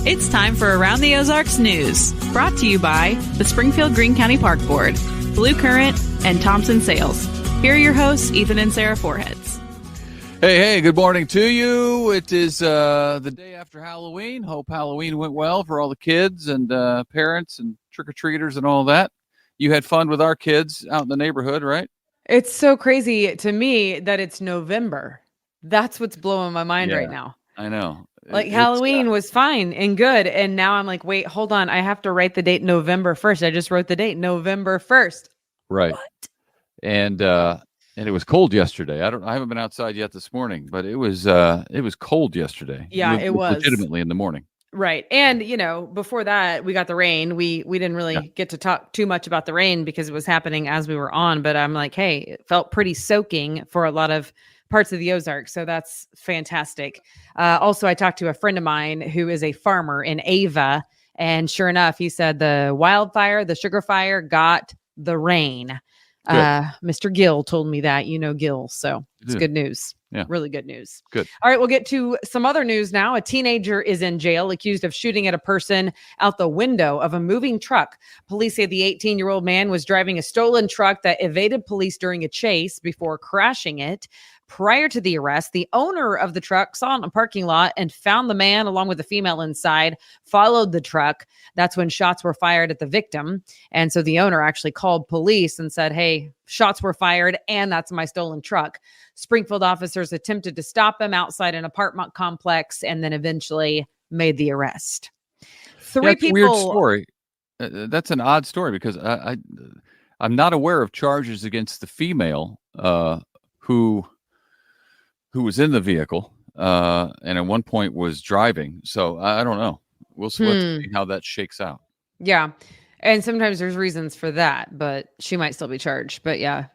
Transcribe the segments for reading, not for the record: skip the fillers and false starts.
It's time for Around the Ozarks News, brought to you by the Springfield-Greene County Park Board, Blue Current, and Thompson Sales. Here are your hosts, Ethan and Sara Foreheads. Hey, good morning to you. It is the day after Halloween. Hope Halloween went well for all the kids and parents and trick-or-treaters and all that. You had fun with our kids out in the neighborhood, right? It's so crazy to me that it's November. That's what's blowing my mind right now. I know. Like Halloween was fine and good. And now I'm like, wait, hold on. I have to write the date November 1st. I just wrote the date November 1st. Right. What? And it was cold yesterday. I haven't been outside yet this morning, but it was cold yesterday. Yeah, it was legitimately in the morning. Right. And, before that, we got the rain. We didn't really get to talk too much about the rain because it was happening as we were on. But I'm like, hey, it felt pretty soaking for a lot of parts of the Ozarks. So that's fantastic. Also, I talked to a friend of mine who is a farmer in Ava. And sure enough, he said the wildfire, the sugar fire got the rain. Mr. Gill told me that, Gill. So it's good news. Yeah. Really good news. Good. All right. We'll get to some other news now. A teenager is in jail accused of shooting at a person out the window of a moving truck. Police say the 18-year-old man was driving a stolen truck that evaded police during a chase before crashing it. Prior to the arrest, the owner of the truck saw it in a parking lot and found the man along with the female inside, followed the truck. That's when shots were fired at the victim. And so the owner actually called police and said, hey, shots were fired and that's my stolen truck. Springfield officers attempted to stop him outside an apartment complex and then eventually made the arrest. Three people. Weird story. That's an odd story because I'm not aware of charges against the female who was in the vehicle and at one point was driving. So I don't know. We'll see how that shakes out. Yeah. And sometimes there's reasons for that, but she might still be charged. But yeah,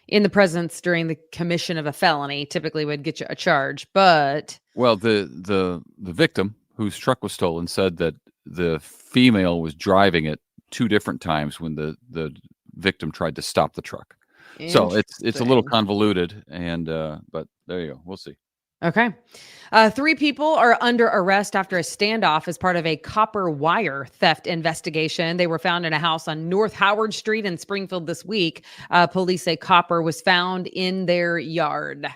in the presence during the commission of a felony typically would get you a charge. But well, the victim whose truck was stolen said that the female was driving it two different times when the victim tried to stop the truck. So it's a little convoluted, and but there you go. We'll see. Okay. 3 people are under arrest after a standoff as part of a copper wire theft investigation. They were found in a house on North Howard Street in Springfield this week. Police say copper was found in their yard.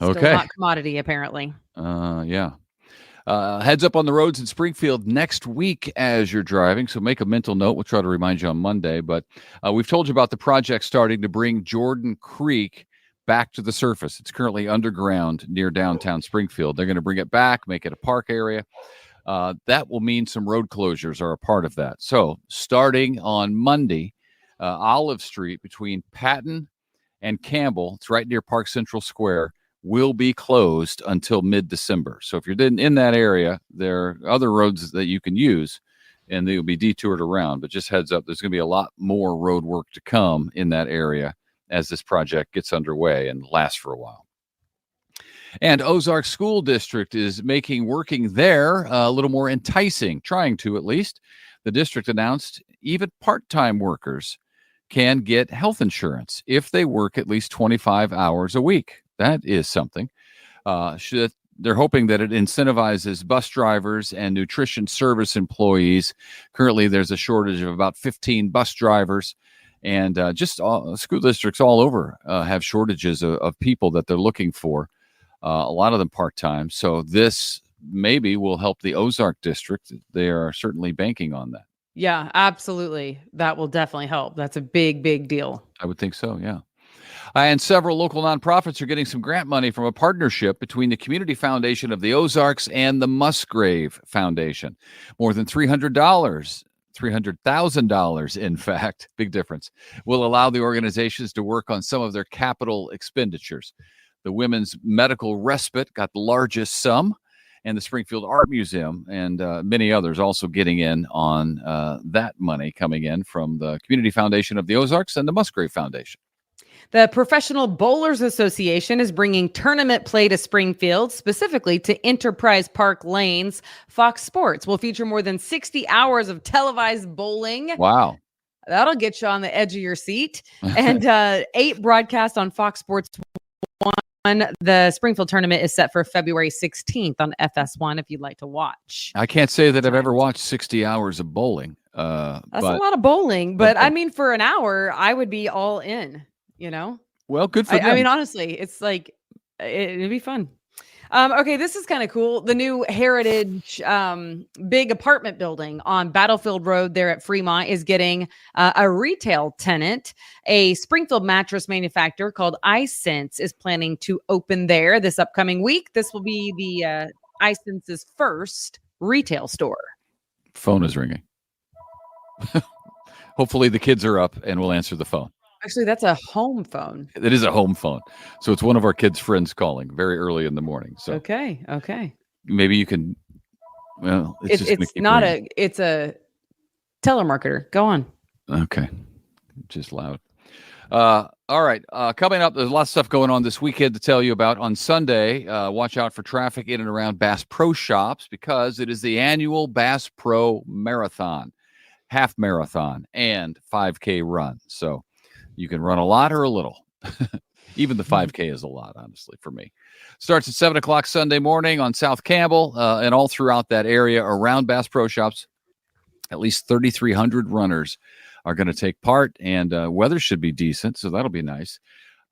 Okay. Still not commodity, apparently. Yeah. Heads up on the roads in Springfield next week as you're driving. So make a mental note. We'll try to remind you on Monday. But we've told you about the project starting to bring Jordan Creek back to the surface. It's currently underground near downtown Springfield. They're going to bring it back, make it a park area. That will mean some road closures are a part of that. So starting on Monday, Olive Street between Patton and Campbell, it's right near Park Central Square, will be closed until mid-December. So if you're in that area, there are other roads that you can use, and they'll be detoured around. But just heads up, there's going to be a lot more road work to come in that area as this project gets underway and lasts for a while. And Ozark School District is making working there a little more enticing, trying to at least. The district announced even part-time workers can get health insurance if they work at least 25 hours a week. That is something. They're hoping that it incentivizes bus drivers and nutrition service employees. Currently, there's a shortage of about 15 bus drivers, and school districts all over have shortages of people that they're looking for, a lot of them part-time. So this maybe will help the Ozark district. They are certainly banking on that. Yeah, absolutely. That will definitely help. That's a big, big deal. I would think so, yeah. And several local nonprofits are getting some grant money from a partnership between the Community Foundation of the Ozarks and the Musgrave Foundation. More than $300,000, in fact, big difference, will allow the organizations to work on some of their capital expenditures. The Women's Medical Respite got the largest sum, and the Springfield Art Museum and many others also getting in on that money coming in from the Community Foundation of the Ozarks and the Musgrave Foundation. The Professional Bowlers Association is bringing tournament play to Springfield, specifically to Enterprise Park Lanes. Fox Sports will feature more than 60 hours of televised bowling. Wow. That'll get you on the edge of your seat. And 8 broadcasts on Fox Sports 1 The Springfield tournament is set for February 16th on FS1 if you'd like to watch. I can't say that I've ever watched 60 hours of bowling. That's a lot of bowling, but I mean, for an hour, I would be all in, Well, good for them. I mean, honestly, it's like, it'd be fun. Okay, this is kind of cool. The new Heritage big apartment building on Battlefield Road there at Fremont is getting a retail tenant. A Springfield mattress manufacturer called iSense is planning to open there this upcoming week. This will be the iSense's first retail store. Phone is ringing. Hopefully the kids are up and we'll answer the phone. Actually, that's a home phone. It is a home phone. So it's one of our kids' friends calling very early in the morning. So okay. Maybe you can, well, it's a telemarketer. Go on. Okay. Just loud. All right. Coming up, there's a lot of stuff going on this weekend to tell you about. On Sunday, watch out for traffic in and around Bass Pro Shops because it is the annual Bass Pro Marathon, half marathon, and 5K run. So you can run a lot or a little. Even the 5K is a lot, honestly, for me. Starts at 7 o'clock Sunday morning on South Campbell and all throughout that area around Bass Pro Shops. At least 3,300 runners are going to take part, and weather should be decent, so that'll be nice.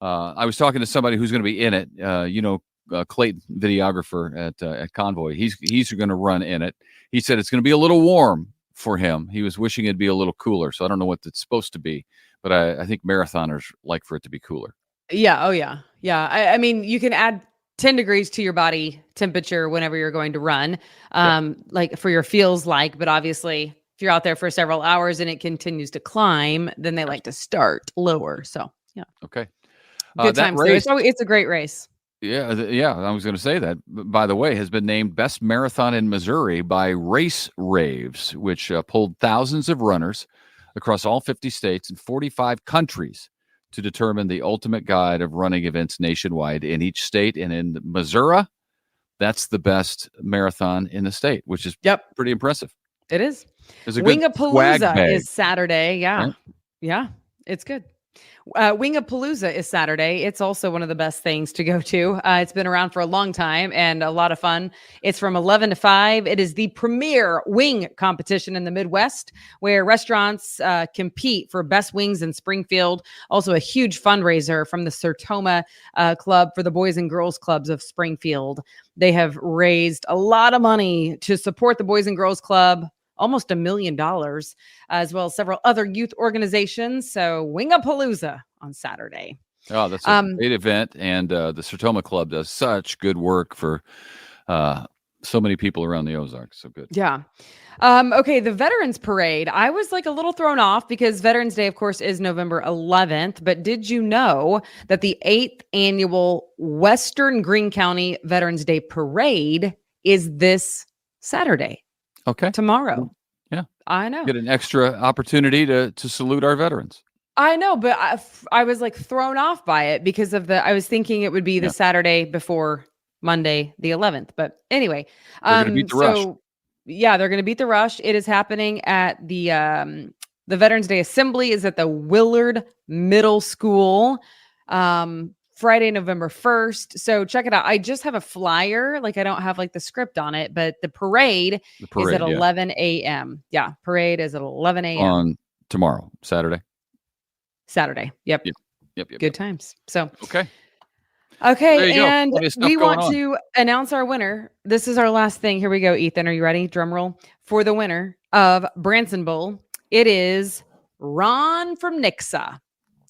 I was talking to somebody who's going to be in it. Clayton, videographer at Convoy. He's going to run in it. He said it's going to be a little warm for him. He was wishing it'd be a little cooler, so I don't know what it's supposed to be. But I think marathoners like for it to be cooler. Yeah. Oh, yeah. Yeah. I mean, you can add 10 degrees to your body temperature whenever you're going to run, like for your feels like. But obviously, if you're out there for several hours and it continues to climb, then they like to start lower. So, yeah. Okay. Good times. It's a great race. Yeah. I was going to say that, by the way, has been named Best Marathon in Missouri by Race Raves, which pulled thousands of runners across all 50 states and 45 countries to determine the ultimate guide of running events nationwide in each state. And in Missouri, that's the best marathon in the state, which is pretty impressive. It is. Wingapalooza is Saturday. Yeah. Right? Yeah, it's good. Wingapalooza is Saturday. It's also one of the best things to go to. It's been around for a long time and a lot of fun. It's from 11 to 5. It is the premier wing competition in the Midwest where restaurants compete for best wings in Springfield. Also a huge fundraiser from the Sertoma Club for the Boys and Girls Clubs of Springfield. They have raised a lot of money to support the Boys and Girls Club, almost $1 million, as well as several other youth organizations. So Wingapalooza on Saturday. Oh, that's a great event. And the Sertoma Club does such good work for so many people around the Ozarks. So good. Yeah. Okay. The Veterans Parade. I was like a little thrown off because Veterans Day, of course, is November 11th. But did you know that the 8th annual Western Greene County Veterans Day Parade is this Saturday? Okay. Tomorrow. Yeah. I know. Get an extra opportunity to salute our veterans. I know, but I was like thrown off by it because I was thinking it would be the Saturday before Monday, the 11th. But anyway, they're going to beat the rush. Yeah, they're going to beat the rush. It is happening at the Veterans Day Assembly is at the Willard Middle School. Friday, November 1st. So check it out. I just have a flyer. Like I don't have like the script on it, but the parade is at 11 a.m. Yeah. Parade is at 11 a.m. On tomorrow, Saturday. Yep. Good times. So, okay. And we want to announce our winner. This is our last thing. Here we go. Ethan, are you ready? Drum roll. For the winner of Branson Bowl, it is Ron from Nixa.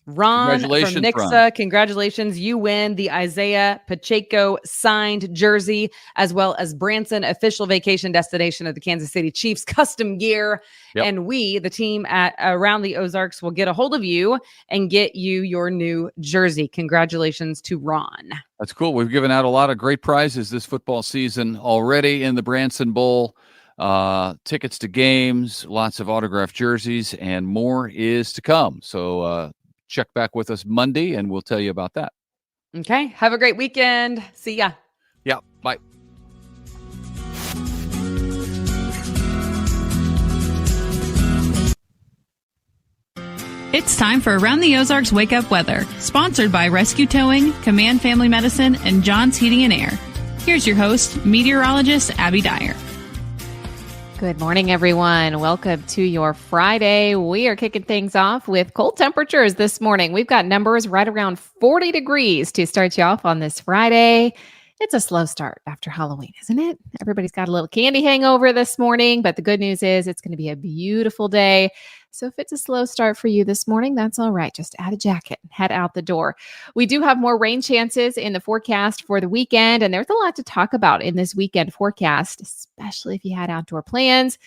Ron from Nixa, Ron. Congratulations. You win the Isaiah Pacheco signed jersey, as well as Branson official vacation destination of the Kansas City Chiefs custom gear. Yep. And we, the team at Around the Ozarks, will get a hold of you and get you your new jersey. Congratulations to Ron. That's cool. We've given out a lot of great prizes this football season already in the Branson Bowl. Tickets to games, lots of autographed jerseys, and more is to come. So, check back with us Monday and we'll tell you about that. Okay. Have a great weekend. See ya. Yeah. Bye. It's time for Around the Ozarks Wake Up Weather, sponsored by Rescue Towing, Command Family Medicine, and John's Heating and Air. Here's your host, meteorologist Abby Dyer. Good morning, everyone. Welcome to your Friday. We are kicking things off with cold temperatures this morning. We've got numbers right around 40 degrees to start you off on this Friday. It's a slow start after Halloween, isn't it? Everybody's got a little candy hangover this morning, but the good news is it's going to be a beautiful day. So if it's a slow start for you this morning, that's all right. Just add a jacket and head out the door. We do have more rain chances in the forecast for the weekend, and there's a lot to talk about in this weekend forecast, especially if you had outdoor plans.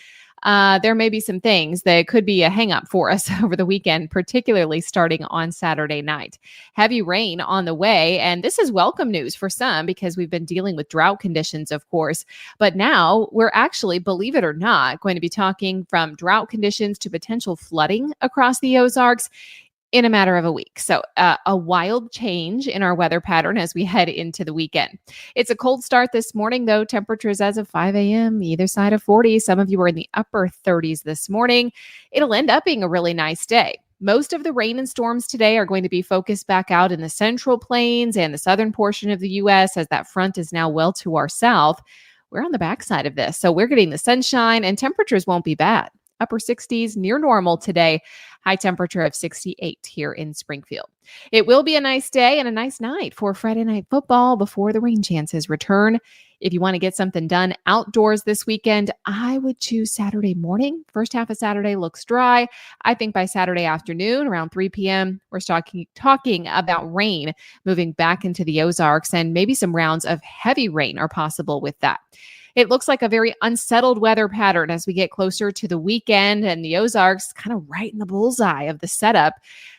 There may be some things that could be a hang up for us over the weekend, particularly starting on Saturday night. Heavy rain on the way, and this is welcome news for some because we've been dealing with drought conditions, of course. But now we're actually, believe it or not, going to be talking from drought conditions to potential flooding across the Ozarks in a matter of a week. So a wild change in our weather pattern as we head into the weekend. It's a cold start this morning, though. Temperatures as of 5 a.m., either side of 40. Some of you are in the upper 30s this morning. It'll end up being a really nice day. Most of the rain and storms today are going to be focused back out in the central plains and the southern portion of the U.S. as that front is now well to our south. We're on the backside of this, so we're getting the sunshine and temperatures won't be bad. Upper 60s, near normal today. High temperature of 68 here in Springfield. It will be a nice day and a nice night for Friday night football before the rain chances return. If you want to get something done outdoors this weekend, I would choose Saturday morning. First half of Saturday looks dry. I think by Saturday afternoon, around 3 p.m., we're talking about rain moving back into the Ozarks, and maybe some rounds of heavy rain are possible with that. It looks like a very unsettled weather pattern as we get closer to the weekend, and the Ozarks kind of right in the bullseye of the setup.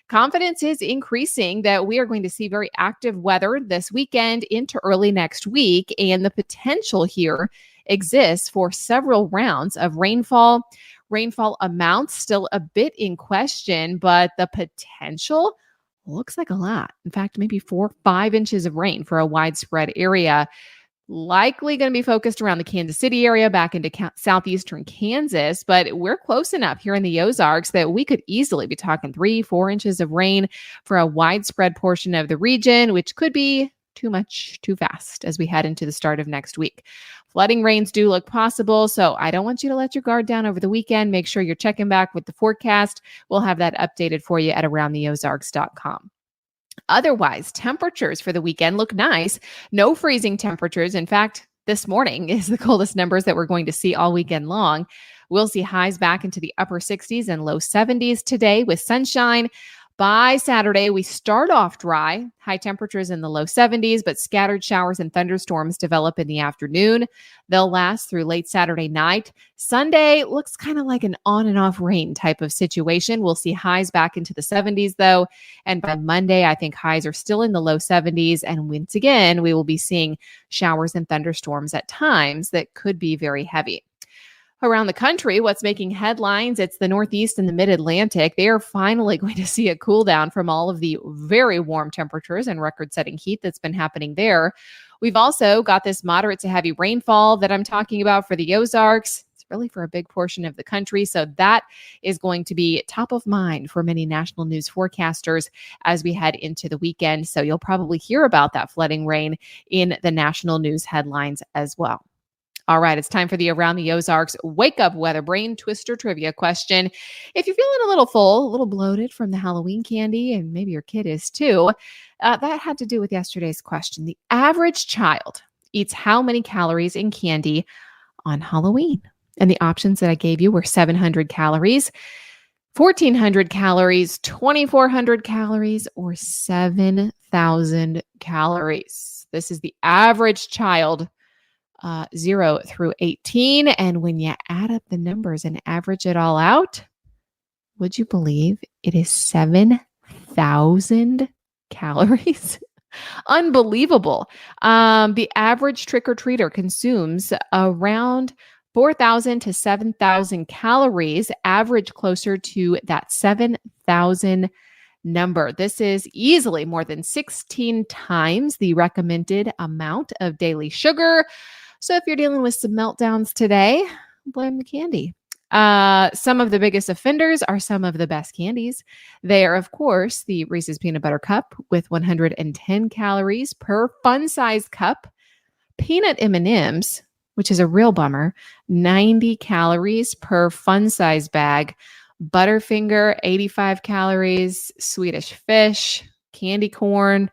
Confidence is increasing that we are going to see very active weather this weekend into early next week, and the potential here exists for several rounds of rainfall. Rainfall amounts still a bit in question, but the potential looks like a lot. In fact, maybe 4 or 5 inches of rain for a widespread area. Likely going to be focused around the Kansas City area back into southeastern Kansas, but we're close enough here in the Ozarks that we could easily be talking 3-4 inches of rain for a widespread portion of the region, which could be too much too fast as we head into the start of next week. Flooding rains do look possible, so I don't want you to let your guard down over the weekend. Make sure you're checking back with the forecast. We'll have that updated for you at aroundtheozarks.com. Otherwise, temperatures for the weekend look nice. No freezing temperatures. In fact, this morning is the coldest numbers that we're going to see all weekend long. We'll see highs back into the upper 60s and low 70s today with sunshine. By Saturday, we start off dry, high temperatures in the low 70s, but scattered showers and thunderstorms develop in the afternoon. They'll last through late Saturday night. Sunday looks kind of like an on and off rain type of situation. We'll see highs back into the 70s though. And by Monday, I think highs are still in the low 70s. And once again, we will be seeing showers and thunderstorms at times that could be very heavy. Around the country, what's making headlines, it's the Northeast and the Mid-Atlantic. They are finally going to see a cool down from all of the very warm temperatures and record-setting heat that's been happening there. We've also got this moderate to heavy rainfall that I'm talking about for the Ozarks. It's really for a big portion of the country. So that is going to be top of mind for many national news forecasters as we head into the weekend. So you'll probably hear about that flooding rain in the national news headlines as well. All right, it's time for the Around the Ozarks Wake Up Weather Brain Twister Trivia question. If you're feeling a little full, a little bloated from the Halloween candy, and maybe your kid is too, that had to do with yesterday's question. The average child eats how many calories in candy on Halloween? And the options that I gave you were 700 calories, 1,400 calories, 2,400 calories, or 7,000 calories. This is the average child 0 through 18. And when you add up the numbers and average it all out, would you believe it is 7,000 calories? Unbelievable. The average trick-or-treater consumes around 4,000 to 7,000 calories, average closer to that 7,000 number. This is easily more than 16 times the recommended amount of daily sugar. So if you're dealing with some meltdowns today, blame the candy. Some of the biggest offenders are some of the best candies. They are, of course, the Reese's Peanut Butter Cup with 110 calories per fun-size cup. Peanut M&Ms, which is a real bummer, 90 calories per fun-size bag. Butterfinger, 85 calories. Swedish Fish, candy corn.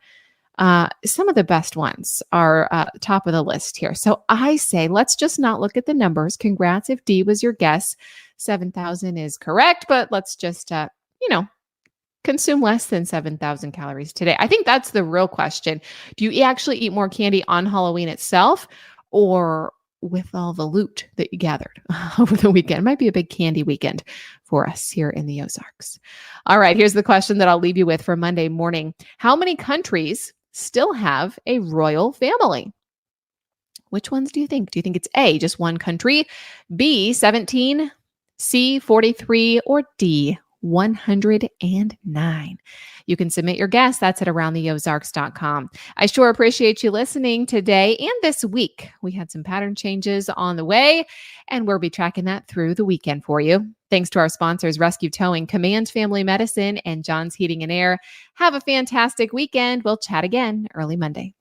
Some of the best ones are top of the list here. So I say, let's just not look at the numbers. Congrats if D was your guess. 7,000 is correct, but let's just, consume less than 7,000 calories today. I think that's the real question. Do you actually eat more candy on Halloween itself or with all the loot that you gathered over the weekend? It might be a big candy weekend for us here in the Ozarks. All right, here's the question that I'll leave you with for Monday morning. How many countries still have a royal family? Which ones do you think? Do you think it's A, just one country, B, 17, C, 43, or D, 109? You can submit your guess. That's at aroundtheozarks.com. I sure appreciate you listening today and this week. We had some pattern changes on the way, and we'll be tracking that through the weekend for you. Thanks to our sponsors, Rescue Towing, Command Family Medicine, and John's Heating and Air. Have a fantastic weekend. We'll chat again early Monday.